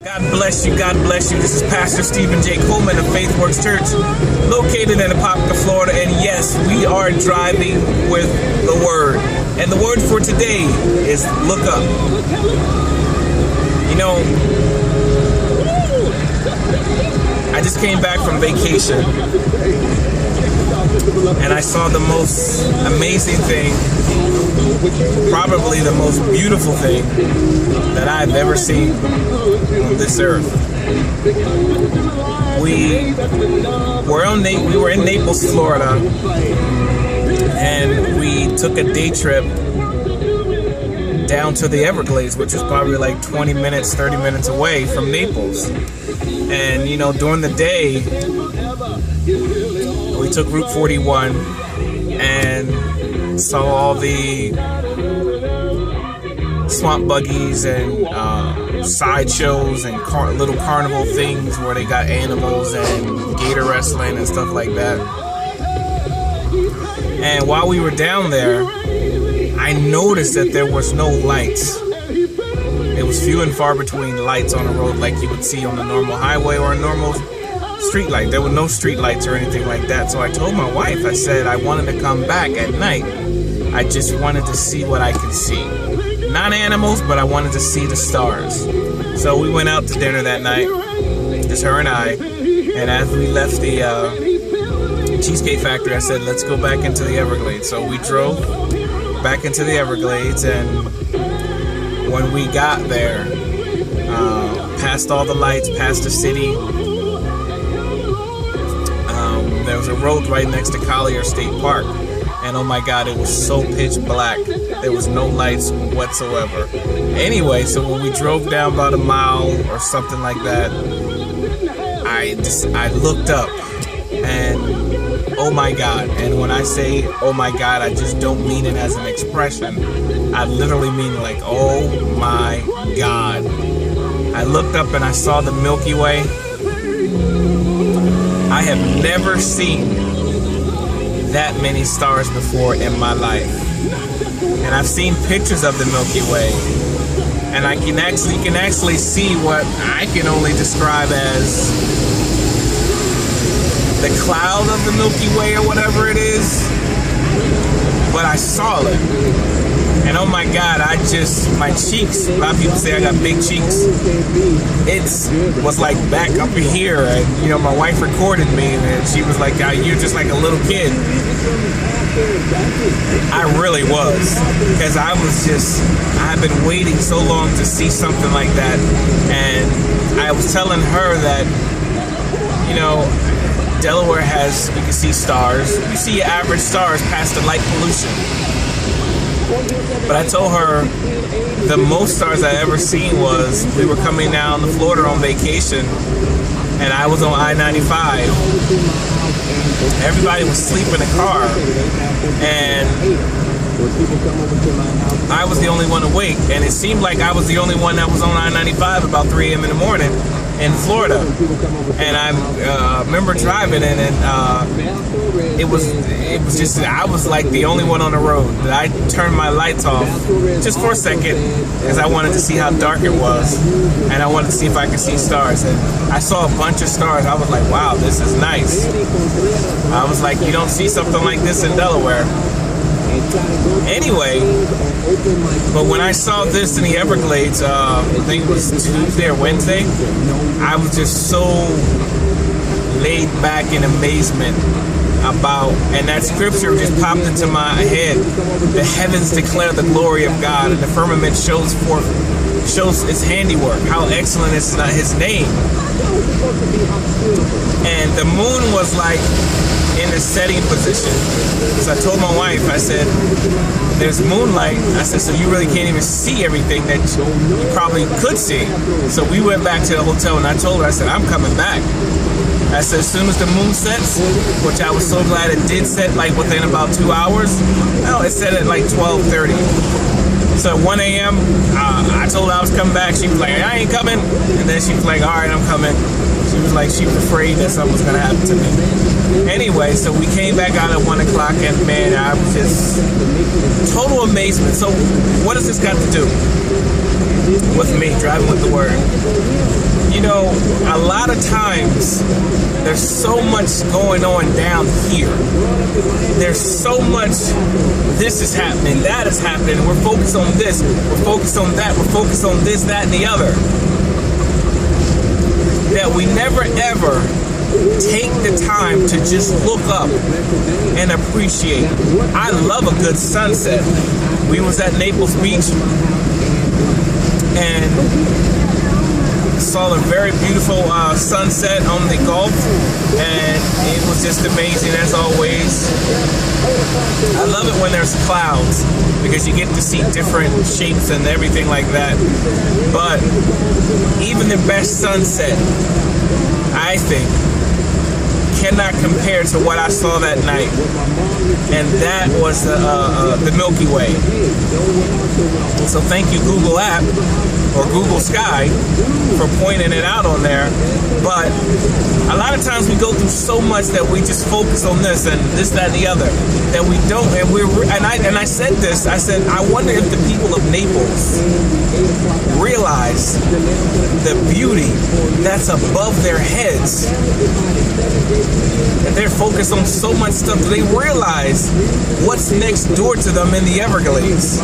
God bless you, God bless you. This is Pastor Stephen J. Coleman of FaithWorks Church, located in Apopka, Florida. And yes, we are driving with the Word. And the word for today is look up. You know, I just came back from vacation, and I saw the most amazing thing, probably the most beautiful thing that I've ever seen on this earth. We were in Naples, Florida, and we took a day trip down to the Everglades, which was probably like 20 minutes, 30 minutes away from Naples. And, you know, during the day, we took Route 41 and saw all the swamp buggies and sideshows and little carnival things where they got animals and gator wrestling and stuff like that. And while we were down there, I noticed that there was no lights. It was few and far between lights on the road like you would see on a normal highway or a normal street light. There were no street lights or anything like that. So I told my wife, I said I wanted to come back at night. I just wanted to see what I could see. Not animals, but I wanted to see the stars. So we went out to dinner that night, just her and I. And as we left the Cheesecake Factory, I said, let's go back into the Everglades. So we drove back into the Everglades, and when we got there, past all the lights, past the city, there was a road right next to Collier State Park, and oh my God, it was so pitch black. There was no lights whatsoever. Anyway, so when we drove down about a mile or something like that, I looked up, and oh my God. And when I say oh my God, I just don't mean it as an expression. I literally mean like, oh my God. I looked up and I saw the Milky Way. I have never seen that many stars before in my life. And I've seen pictures of the Milky Way. And you can actually see what I can only describe as the cloud of the Milky Way or whatever it is. But I saw it. And oh my God, my cheeks, a lot of people say I got big cheeks. It was like back up here. And, you know, my wife recorded me and she was like, you're just like a little kid. I really was. Because I've been waiting so long to see something like that. And I was telling her that, you know, Delaware you can see stars. You see your average stars past the light pollution. But I told her the most stars I ever seen was we were coming down to Florida on vacation, and I was on I-95. Everybody was asleep in the car, and I was the only one awake, and it seemed like I was the only one that was on I-95 about 3 a.m. in the morning in Florida. And I remember driving, and it was just, I was like the only one on the road. I turned my lights off just for a second because I wanted to see how dark it was, and I wanted to see if I could see stars. And I saw a bunch of stars. I was like, wow, this is nice. I was like, you don't see something like this in Delaware. Anyway, but when I saw this in the Everglades, I think it was Tuesday or Wednesday, I was just so laid back in amazement about, and that scripture just popped into my head. The heavens declare the glory of God, and the firmament shows its handiwork. How excellent is his name. And the moon was like in the setting position. So I told my wife, I said, there's moonlight. I said, so you really can't even see everything that you probably could see. So we went back to the hotel, and I told her, I said, I'm coming back. I said, as soon as the moon sets, which I was so glad it did set like within about 2 hours. No, it set at like 12:30. So at 1 a.m., I told her I was coming back. She was like, I ain't coming. And then she was like, all right, I'm coming. She was like, she was afraid that something was going to happen to me. Anyway, so we came back out at 1 o'clock, and man, I was just total amazement. So what does this got to do with me driving with the Word? You know, a lot of times there's so much going on down here. There's so much, this is happening, that is happening. We're focused on this, we're focused on that, we're focused on this, that, and the other. That we never ever take the time to just look up and appreciate. I love a good sunset. We was at Naples Beach and saw a very beautiful sunset on the Gulf, and it was just amazing as always. I love it when there's clouds because you get to see different shapes and everything like that. But even the best sunset, I think, cannot compare to what I saw that night, and that was the Milky Way. So thank you, Google App or Google Sky, for pointing it out on there. But a lot of times we go through so much that we just focus on this and this, that, and the other, that we don't. And I said this. I said, I wonder if the people of Naples realize the beauty that's above their heads. And they're focused on so much stuff. They realize what's next door to them in the Everglades.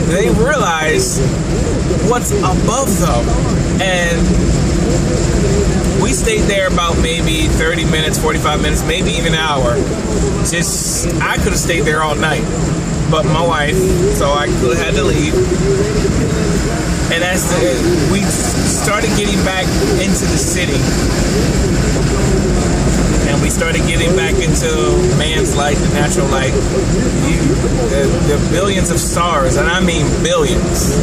They realize what's above them. And we stayed there about maybe 30 minutes, 45 minutes, maybe even an hour. I could have stayed there all night, but my wife, so I had to leave. And as we started getting back into the city, and we started getting back into man's light, the natural light, the billions of stars, and I mean billions,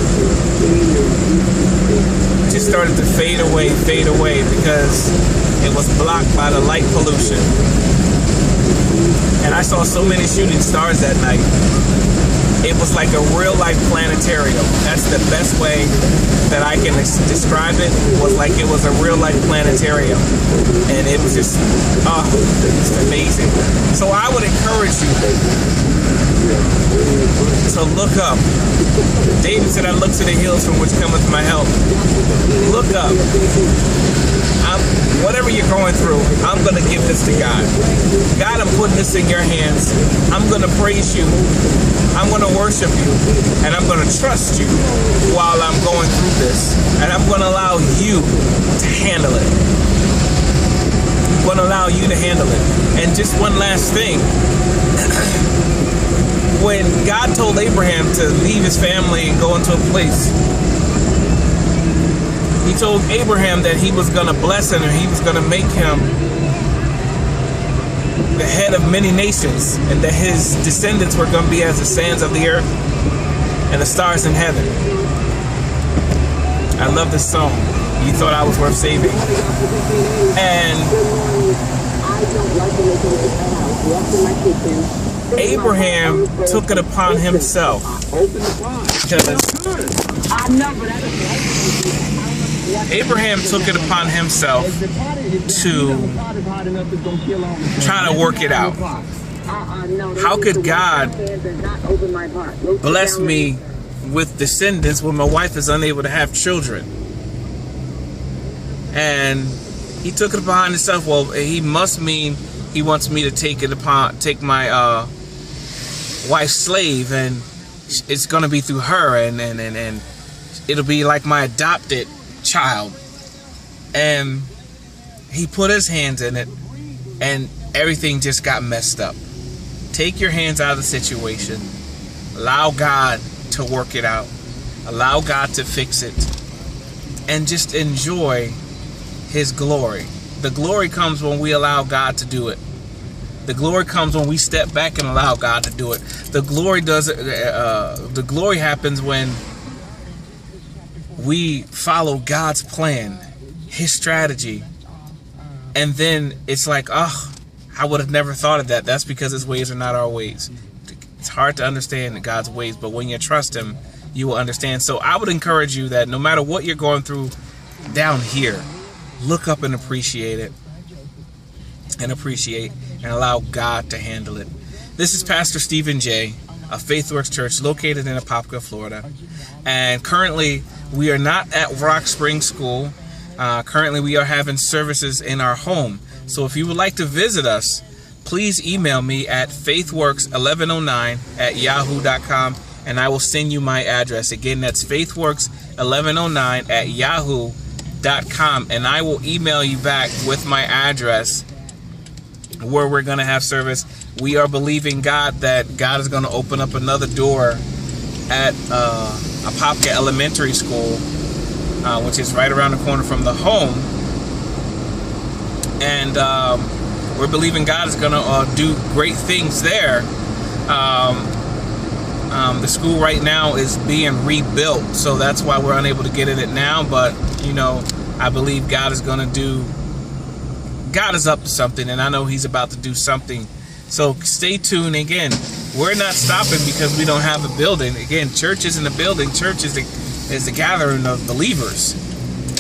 just started to fade away because it was blocked by the light pollution. And I saw so many shooting stars that night. It was like a real life planetarium. That's the best way that I can describe it. Was like it was a real life planetarium, and it was just it's amazing. So I would encourage you to look up. David said, I look to the hills from which cometh my help. Look up. Whatever you're going through, I'm going to give this to God. God, I'm putting this in your hands. I'm going to praise you. I'm going to worship you. And I'm going to trust you while I'm going through this. And I'm going to allow you to handle it. I'm going to allow you to handle it. And just one last thing. When God told Abraham to leave his family and go into a place, he told Abraham that he was going to bless him and he was going to make him the head of many nations, and that his descendants were going to be as the sands of the earth and the stars in heaven. I love this song. You thought I was worth saving. And Abraham took it upon himself because Abraham took it upon himself to try to work it out. How could God bless me with descendants when my wife is unable to have children? And he took it upon himself. Well, he must mean he wants me to take my wife's slave, and it's going to be through her, and it'll be like my adopted child. And he put his hands in it, and everything just got messed up. Take your hands out of the situation. Allow God to work it out. Allow God to fix it. And just enjoy his glory. The glory comes when we allow God to do it. The glory comes when we step back and allow God to do it. The glory happens when we follow God's plan, his strategy, and then it's like, oh, I would have never thought of that. That's because his ways are not our ways. It's hard to understand God's ways, but when you trust him, you will understand. So I would encourage you that no matter what you're going through down here, look up and appreciate it, and allow God to handle it. This is Pastor Stephen J. of FaithWorks Church, located in Apopka, Florida. And currently, we are not at Rock Spring School. Currently, we are having services in our home. So if you would like to visit us, please email me at faithworks1109@yahoo.com, and I will send you my address. Again, that's faithworks1109@yahoo.com, and I will email you back with my address where we're going to have service. We are believing God that God is going to open up another door at Apopka Elementary School, which is right around the corner from the home. And we're believing God is going to do great things there. The school right now is being rebuilt, so that's why we're unable to get in it now. But, you know, I believe God is going to do, God is up to something, and I know He's about to do something. So stay tuned. Again, we're not stopping because we don't have a building. Again, church isn't a building. Church is the gathering of believers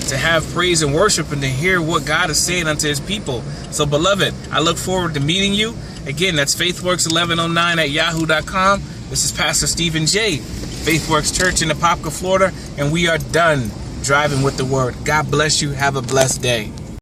to have praise and worship and to hear what God is saying unto His people. So, beloved, I look forward to meeting you. Again, that's faithworks1109@yahoo.com. This is Pastor Stephen J., FaithWorks Church in Apopka, Florida, and we are done driving with the Word. God bless you. Have a blessed day.